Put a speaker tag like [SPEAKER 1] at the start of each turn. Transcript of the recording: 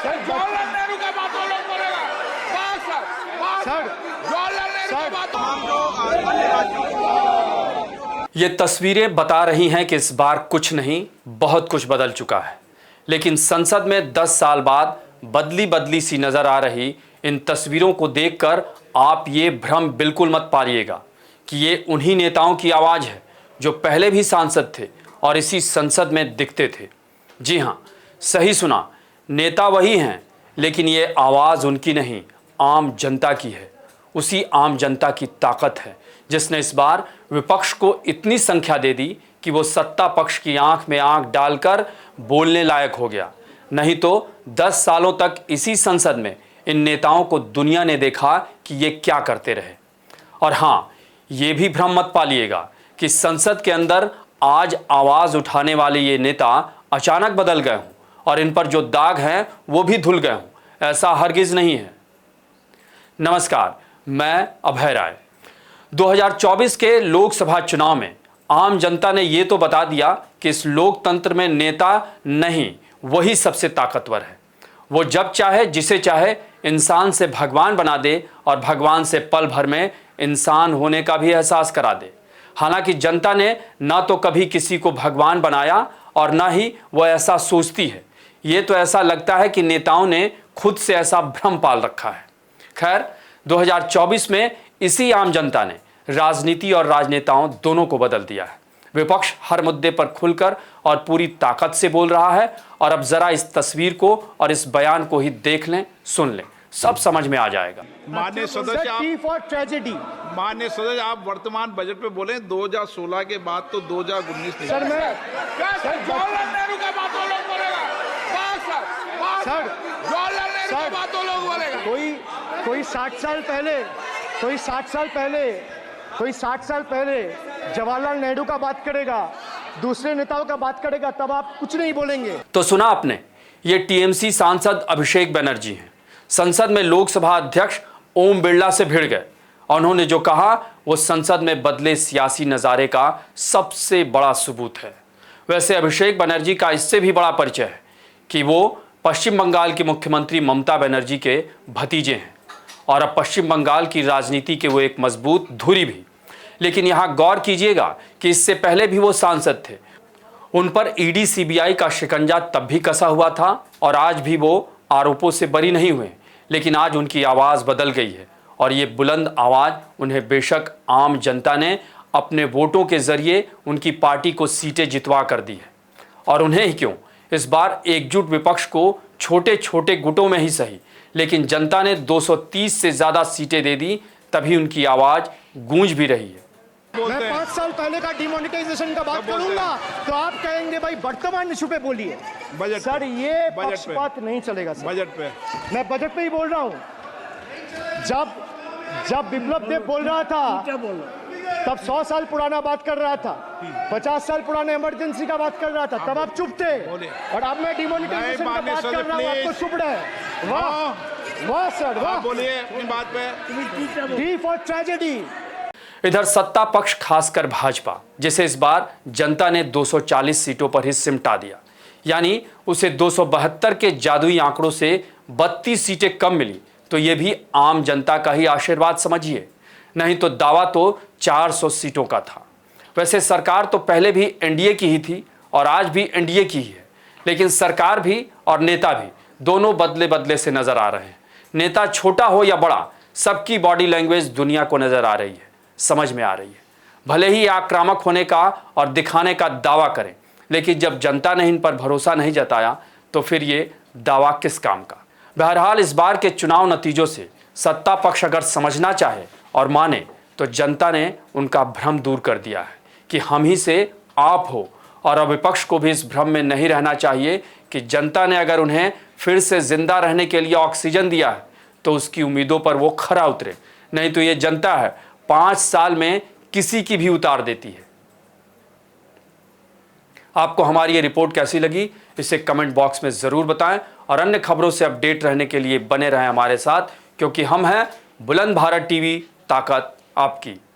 [SPEAKER 1] जवाहरलाल नेहरू का बातों लोग बोलेगा। बस सर, जवाहरलाल नेहरू का बातों।
[SPEAKER 2] ये तस्वीरें बता रही हैं कि इस बार कुछ नहीं, बहुत कुछ बदल चुका है। लेकिन संसद में 10 साल बाद बदली बदली सी नजर आ रही इन तस्वीरों को देखकर आप ये भ्रम बिल्कुल मत पालिएगा कि ये उन्हीं नेताओं की आवाज़ है जो पहले भी सांसद थे और इसी संसद में दिखते थे। जी हाँ, सही सुना, नेता वही हैं, लेकिन ये आवाज़ उनकी नहीं, आम जनता की है। उसी आम जनता की ताकत है जिसने इस बार विपक्ष को इतनी संख्या दे दी कि वो सत्ता पक्ष की आंख में आंख डालकर बोलने लायक हो गया। नहीं तो 10 सालों तक इसी संसद में इन नेताओं को दुनिया ने देखा कि ये क्या करते रहे। और हाँ, ये भी भ्रम मत पालिएगा कि संसद के अंदर आज आवाज़ उठाने वाले ये नेता अचानक बदल गए हों और इन पर जो दाग हैं वो भी धुल गए हों। ऐसा हरगिज़ नहीं है। नमस्कार, मैं अभय राय। 2024 के लोकसभा चुनाव में आम जनता ने ये तो बता दिया कि इस लोकतंत्र में नेता नहीं, वही सबसे ताकतवर है। वो जब चाहे जिसे चाहे इंसान से भगवान बना दे और भगवान से पल भर में इंसान होने का भी एहसास करा दे। हालांकि जनता ने ना तो कभी किसी को भगवान बनाया और ना ही वह ऐसा सोचती है। ये तो ऐसा लगता है कि नेताओं ने खुद से ऐसा भ्रम पाल रखा है। खैर, 2024 में इसी आम जनता ने राजनीति और राजनेताओं दोनों को बदल दिया है। विपक्ष हर मुद्दे पर खुलकर और पूरी ताकत से बोल रहा है। और अब जरा इस तस्वीर को और इस बयान को ही देख लें, सुन लें, सब समझ में आ जाएगा।
[SPEAKER 1] माननीय सदस्य, आप वर्तमान बजट पे बोले 2016 के बाद तो 2019 नहीं।
[SPEAKER 3] सर,
[SPEAKER 1] जवाहरलाल नेहरू का बातों लोग बोलेगा। बस सर, जवाहरलाल नेहरू का बातों लोग बोलेगा।
[SPEAKER 3] कोई 60 साल पहले जवाहरलाल नेहरू का बात करेगा, दूसरे नेताओं का बात करेगा, तब आप कुछ नहीं बोलेंगे।
[SPEAKER 2] तो सुना आपने, ये टीएमसी सांसद अभिषेक बनर्जी हैं। संसद में लोकसभा अध्यक्ष ओम बिरला से भिड़ गए और उन्होंने जो कहा वो संसद में बदले सियासी नज़ारे का सबसे बड़ा सबूत है। वैसे अभिषेक बनर्जी का इससे भी बड़ा परिचय है कि वो पश्चिम बंगाल की मुख्यमंत्री ममता बनर्जी के भतीजे हैं और अब पश्चिम बंगाल की राजनीति के वो एक मजबूत धुरी भी। लेकिन यहाँ गौर कीजिएगा कि इससे पहले भी वो सांसद थे। उन पर ईडी सीबीआई का शिकंजा तब भी कसा हुआ था और आज भी वो आरोपों से बरी नहीं हुए। लेकिन आज उनकी आवाज़ बदल गई है और ये बुलंद आवाज़ उन्हें बेशक आम जनता ने अपने वोटों के जरिए उनकी पार्टी को सीटें जितवा कर दी है। और उन्हें ही क्यों, इस बार एकजुट विपक्ष को छोटे छोटे गुटों में ही सही, लेकिन जनता ने 230 से ज़्यादा सीटें दे दी, तभी उनकी आवाज़ गूंज भी रही है।
[SPEAKER 3] मैं 5 साल पहले का डिमोनेटाइजेशन का बात करूंगा तो आप कहेंगे भाई वर्तमान इशू पे बोलिए।
[SPEAKER 1] बजट
[SPEAKER 3] सर, ये पक्षपात नहीं चलेगा सर।
[SPEAKER 1] बजट पे
[SPEAKER 3] मैं बजट पे ही बोल रहा हूँ। जब विप्लव देव बोल रहा था तब 100 साल पुराना बात कर रहा था, 50 साल पुराने इमरजेंसी का बात कर रहा था, तब आप चुप थे। और अब मैं डिमोनेटाइजेशन का बात कर रहा हूँ, आपको चुप रहे। वाह सर, वाह।
[SPEAKER 1] बोलिए अपनी बात पे।
[SPEAKER 3] D for tragedy.
[SPEAKER 2] इधर सत्ता पक्ष, खासकर भाजपा, जिसे इस बार जनता ने 240 सीटों पर ही सिमटा दिया, यानी उसे 272 के जादुई आंकड़ों से 32 सीटें कम मिली, तो ये भी आम जनता का ही आशीर्वाद समझिए। नहीं तो दावा तो 400 सीटों का था। वैसे सरकार तो पहले भी एनडीए की ही थी और आज भी एनडीए की ही है, लेकिन सरकार भी और नेता भी दोनों बदले बदले से नजर आ रहे हैं। नेता छोटा हो या बड़ा, सबकी बॉडी लैंग्वेज दुनिया को नजर आ रही है, समझ में आ रही है। भले ही आक्रामक होने का और दिखाने का दावा करें, लेकिन जब जनता ने इन पर भरोसा नहीं जताया तो फिर ये दावा किस काम का। बहरहाल, इस बार के चुनाव नतीजों से सत्ता पक्ष अगर समझना चाहे और माने तो जनता ने उनका भ्रम दूर कर दिया है कि हम ही से आप हो। और अब विपक्ष को भी इस भ्रम में नहीं रहना चाहिए कि जनता ने अगर उन्हें फिर से जिंदा रहने के लिए ऑक्सीजन दिया है तो उसकी उम्मीदों पर वो खरा उतरे। नहीं तो ये जनता है 5 साल में किसी की भी उतार देती है। आपको हमारी ये रिपोर्ट कैसी लगी, इसे कमेंट बॉक्स में ज़रूर बताएं और अन्य खबरों से अपडेट रहने के लिए बने रहें हमारे साथ, क्योंकि हम हैं बुलंद भारत टीवी, ताकत आपकी।